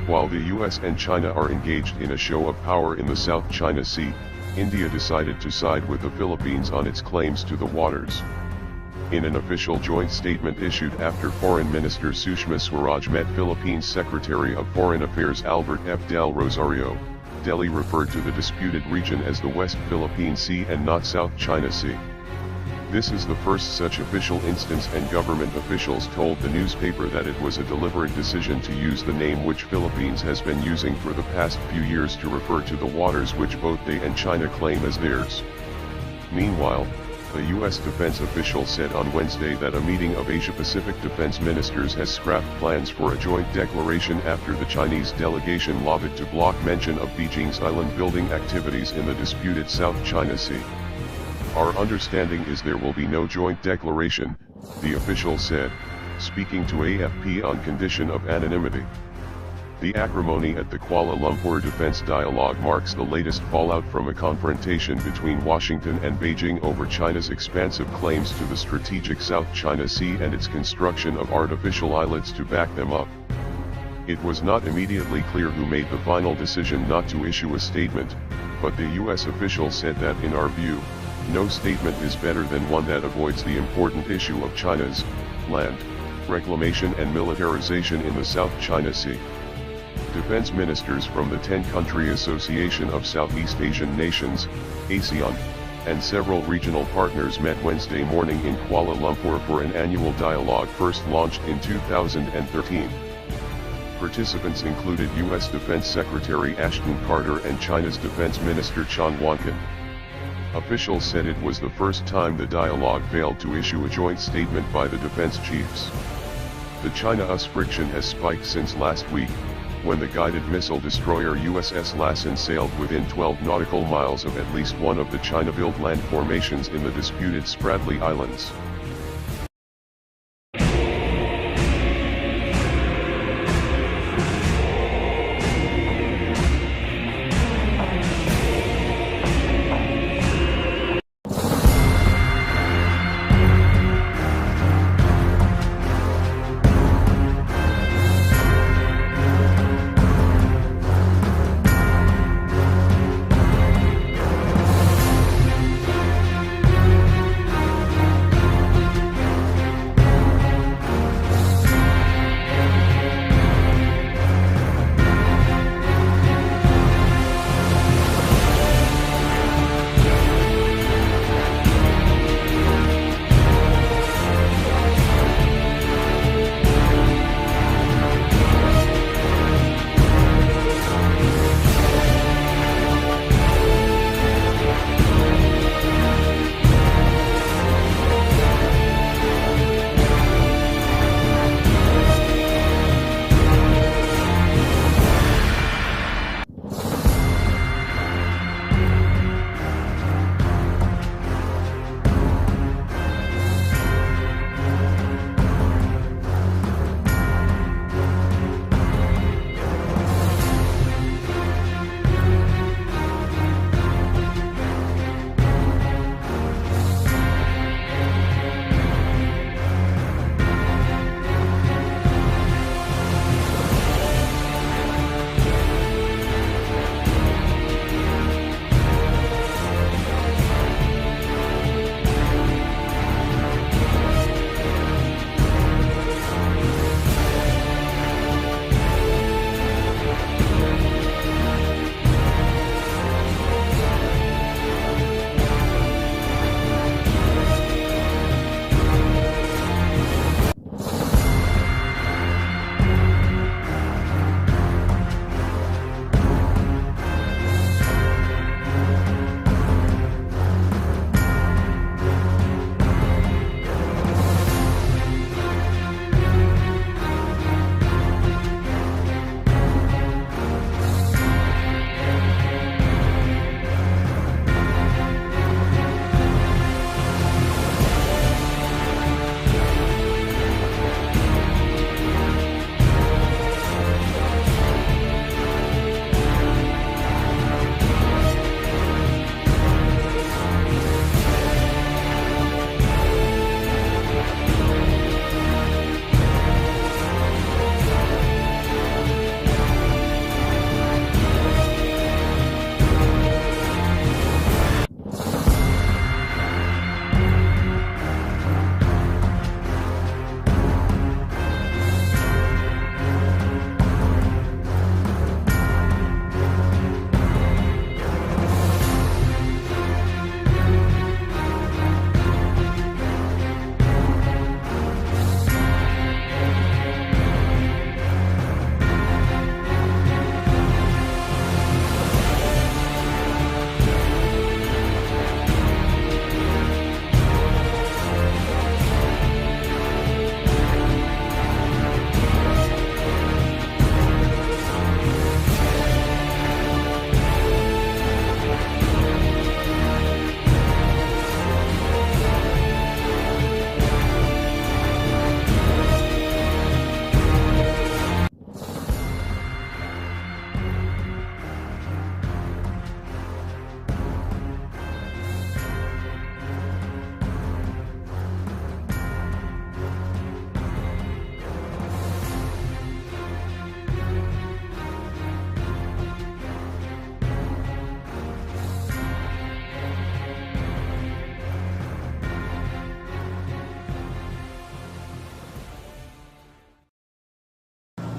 While the US and China are engaged in a show of power in the South China Sea, India decided to side with the Philippines on its claims to the waters. In an official joint statement issued after Foreign Minister Sushma Swaraj met Philippines Secretary of Foreign Affairs Albert F. Del Rosario, Delhi referred to the disputed region as the West Philippine Sea and not South China Sea. This is the first such official instance, and government officials told the newspaper that it was a deliberate decision to use the name which Philippines has been using for the past few years to refer to the waters which both they and China claim as theirs. Meanwhile, a U.S. defense official said on Wednesday that a meeting of Asia-Pacific defense ministers has scrapped plans for a joint declaration after the Chinese delegation lobbied to block mention of Beijing's island-building activities in the disputed South China Sea. Our understanding is there will be no joint declaration, the official said, speaking to AFP on condition of anonymity. The acrimony at the Kuala Lumpur defense dialogue marks the latest fallout from a confrontation between Washington and Beijing over China's expansive claims to the strategic South China Sea and its construction of artificial islets to back them up. It was not immediately clear who made the final decision not to issue a statement, but the U.S. official said that in our view, no statement is better than one that avoids the important issue of China's land reclamation and militarization in the South China Sea. Defense ministers from the 10-country Association of Southeast Asian Nations, ASEAN, and several regional partners met Wednesday morning in Kuala Lumpur for an annual dialogue first launched in 2013. Participants included U.S. Defense Secretary Ashton Carter and China's Defense Minister Chan Wankin. Officials said it was the first time the dialogue failed to issue a joint statement by the defense chiefs. The China-US friction has spiked since last week, when the guided missile destroyer USS Lassen sailed within 12 nautical miles of at least one of the China-built land formations in the disputed Spratly Islands.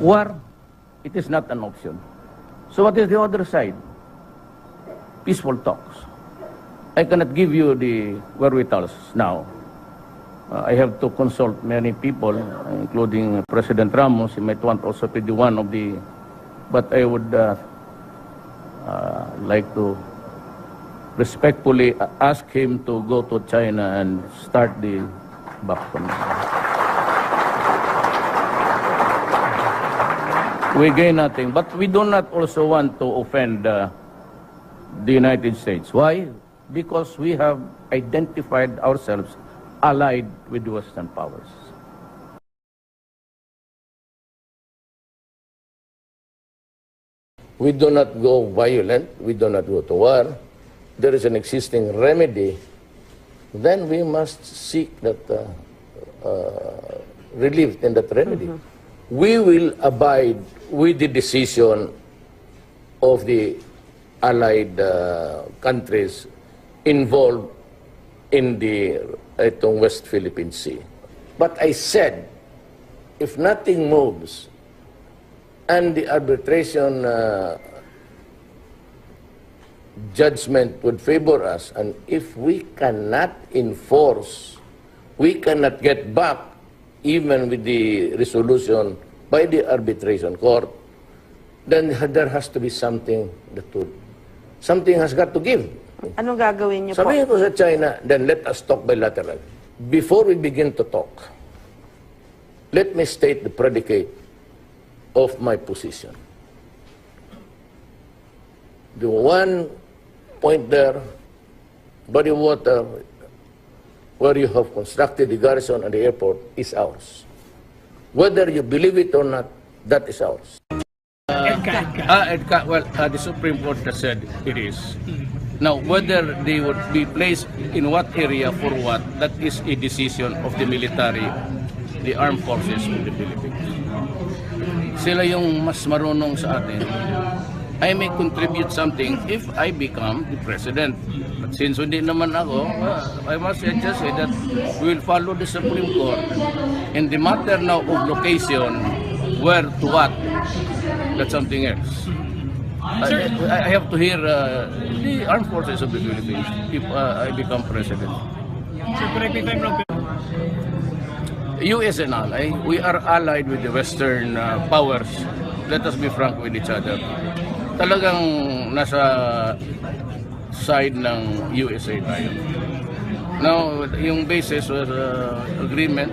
war, it is not an option. So what is the other side? Peaceful talks. I cannot give you the wherewithals now. I have to consult many people, including President Ramos. He might want also to be one of the... But I would like to respectfully ask him to go to China and start the backbone. We gain nothing, but we do not also want to offend the United States. Why? Because we have identified ourselves allied with the Western powers. We do not go violent, we do not go to war. There is an existing remedy. Then we must seek that relief in that remedy. We will abide with the decision of the allied countries involved in the West Philippine Sea. But I said, if nothing moves and the arbitration judgment would favor us, and if we cannot enforce, we cannot get back even with the resolution by the arbitration court, then there has to be something something has got to give. Anong gagawin niyo po? Sabihin ko sa China, then let us talk bilateral. Before we begin to talk, let me state the predicate of my position. The one point there, body of water, where you have constructed the garrison and the airport, is ours. Whether you believe it or not, that is ours. The Supreme Court has said it is. Now, whether they would be placed in what area for what, that is a decision of the military, the armed forces of the Philippines. Sila yung mas marunong sa atin. I may contribute something if I become the president. But since hindi naman ako, I must just say that we will follow the Supreme Court. In the matter now of location, where to what, that's something else. I have to hear the armed forces of the Philippines if I become president. Sir, correct me if I'm wrong. U.S. and ally, we are allied with the Western powers. Let us be frank with each other. Talagang nasa side ng USA tayo. Now, yung basis were agreement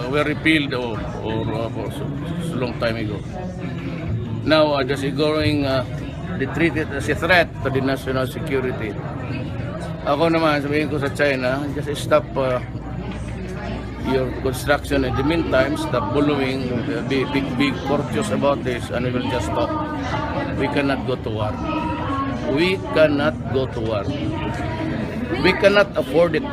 were repealed or so long time ago. Now, just ignoring the treaty as a threat to the national security. Ako naman, sabihin ko sa China, just stop your construction. In the meantime, stop following, be courteous about this, and we will just stop. We cannot go to war. We cannot go to war. We cannot afford it.